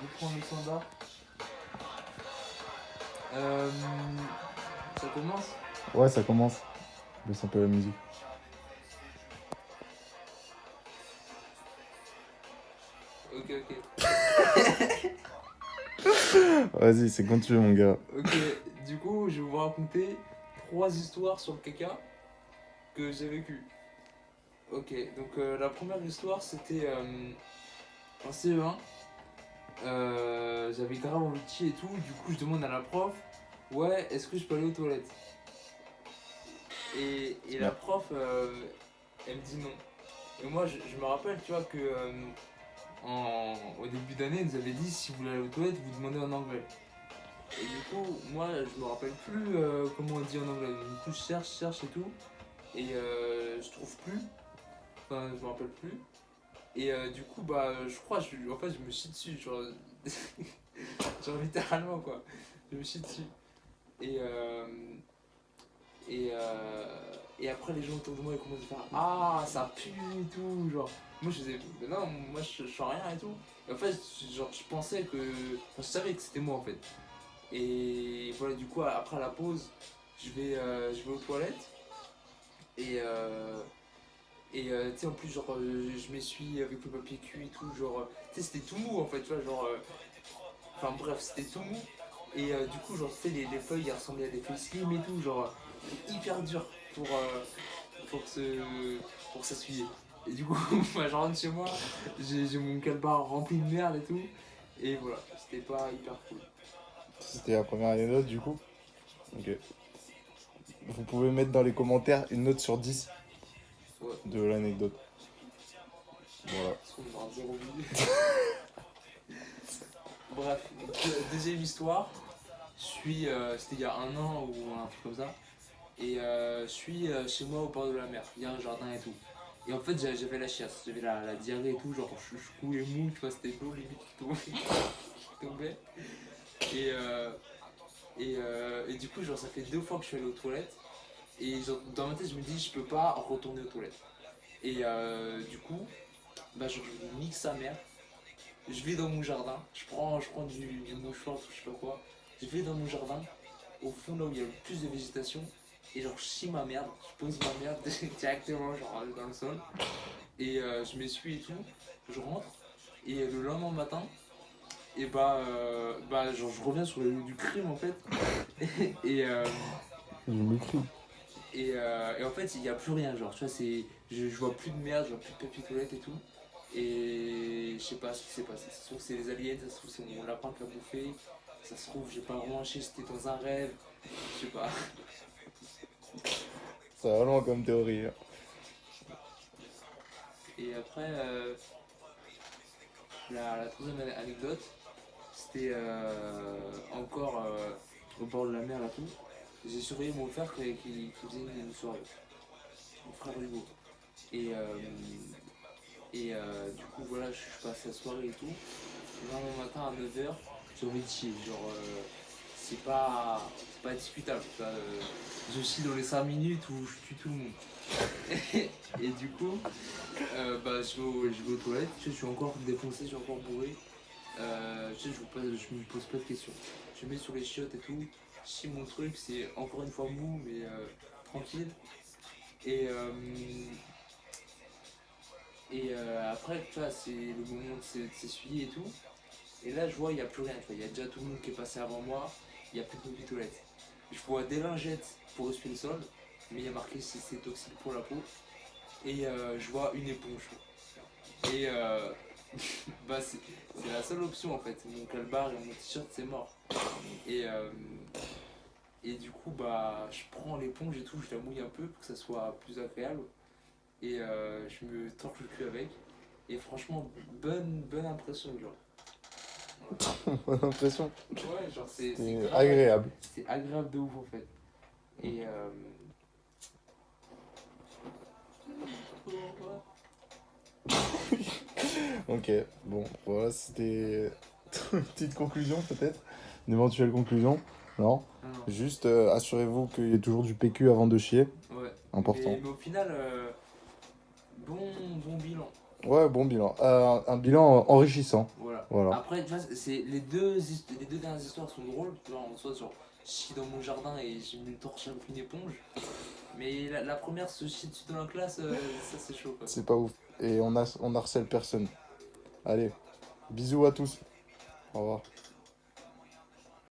Je prends le standard. Euh, Ça commence? Ouais, ça commence. Baisse un peu la musique. Ok, ok. Vas-y, c'est quand tu veux, mon gars. Ok, du coup, je vais vous raconter 3 histoires sur le caca que j'ai vécu. Ok, donc la première histoire c'était en CE1. J'avais grave envie de chier et tout. Du coup, je demande à la prof, ouais, est-ce que je peux aller aux toilettes? Et la Ouais. prof, elle me dit non. Et moi, je me rappelle, tu vois, que au début d'année, elle nous avait dit si vous voulez aller aux toilettes, vous demandez en anglais. Et du coup, moi, je me rappelle plus comment on dit en anglais. Du coup, je cherche et tout. Et je trouve plus. Enfin, je me rappelle plus. Et du coup, bah, je crois, en fait, je me chie dessus. Genre, genre littéralement, quoi. Je me chie dessus. Et, euh, et après, les gens autour de moi, ils commencent à faire ah, ça pue et tout. Genre, moi, je faisais mais non, moi, je sens rien et tout. Et en fait, genre, je pensais que. Enfin, je savais que c'était moi, en fait. Et voilà, du coup, après la pause, je vais aux toilettes. Et, tu sais, en plus, genre, je m'essuie avec le papier cul et tout. Genre, tu sais, c'était tout mou en fait, tu vois. Genre, enfin, bref, c'était tout mou. Et du coup, genre, tu sais, les feuilles, elles ressemblaient à des feuilles slim et tout. Genre, c'était hyper dur pour, pour s'essuyer. Et du coup, moi, je rentre chez moi, j'ai mon calbar rempli de merde et tout. Et voilà, c'était pas hyper cool. C'était la première anecdote, du coup. Ok. Vous pouvez mettre dans les commentaires une note sur 10 Ouais, de l'anecdote. Voilà. parce qu'on aura zéro vue. Bref, deuxième histoire. C'était il y a un an ou un truc comme ça. Et je suis chez moi au bord de la mer. Il y a un jardin et tout. Et en fait, j'avais la chiasse, j'avais la diarrhée et tout. Genre, je coulais mou, tu vois, c'était l'eau limite qui tombait. Et, et du coup, genre, ça fait 2 fois que je suis allé aux toilettes. Et genre, dans ma tête, je me dis, je peux pas retourner aux toilettes. Et du coup, bah, genre, je nique sa mère. Je vais dans mon jardin, je prends du mouchoir, je sais pas quoi. Je vais dans mon jardin, au fond là où il y a le plus de végétation, et genre je chie ma merde, je pose ma merde directement genre dans le sol, et je m'essuie et tout, je rentre, et le lendemain matin, et bah genre je reviens sur le lieu du crime en fait, et, Je m'écris. et en fait il n'y a plus rien, genre tu vois, je vois plus de merde, je vois plus de papier toilette et tout. Et je sais pas ce qui s'est passé. Ça se trouve, c'est les aliens, ça se trouve, c'est mon lapin qui a bouffé. Ça se trouve, j'ai pas branché, c'était dans un rêve. Je sais pas. Ça va loin comme théorie, hein. Et après, la troisième anecdote, c'était encore au bord de la mer là tout. J'ai surveillé mon frère qui faisait une soirée. Mon frère Hugo. Et, du coup, voilà, je passe la soirée et tout. Le lendemain matin à 9h, j'ai envie de chier. Genre, c'est pas discutable. Je chie dans les 5 minutes où je tue tout le monde. Et du coup, bah, je vais aux toilettes. Tu sais, je suis encore défoncé, je suis encore bourré. Tu sais, je me pose pas de questions. Je mets sur les chiottes et tout. Je chie mon truc, c'est encore une fois mou, mais tranquille. Et, après, tu vois, c'est le moment de s'essuyer et tout. Et là, je vois, il n'y a plus rien. Tu vois, il y a déjà tout le monde qui est passé avant moi. Il n'y a plus de papier toilette. Je vois des lingettes pour essuyer le sol, mais il y a marqué si c'est toxique pour la peau. Et je vois une éponge. Et bah, c'est la seule option en fait. Mon calbar et mon t-shirt, c'est mort. Et, et du coup, bah, je prends l'éponge et tout, je la mouille un peu pour que ça soit plus agréable. Et je me torche le cul avec. Et franchement, bonne impression, genre. Bonne impression. Ouais, genre c'est C'était grave agréable. c'est agréable de ouf en fait. Et Ok, bon, voilà, c'était une petite conclusion peut-être. Une éventuelle conclusion. Non. non, Juste assurez-vous qu'il y ait toujours du PQ avant de chier. non, ouais. Important. Mais au final, bon bilan. Ouais, bon bilan. Un bilan enrichissant. Voilà. Voilà. Après, tu vois, les deux dernières histoires sont drôles. Tu vois, en soi, genre, je chie dans mon jardin et j'ai mis une torche avec une éponge. Mais la première, se chie dessus dans la classe, ça c'est chaud quoi. C'est pas ouf. Et on harcèle personne. Allez, bisous à tous. Au revoir.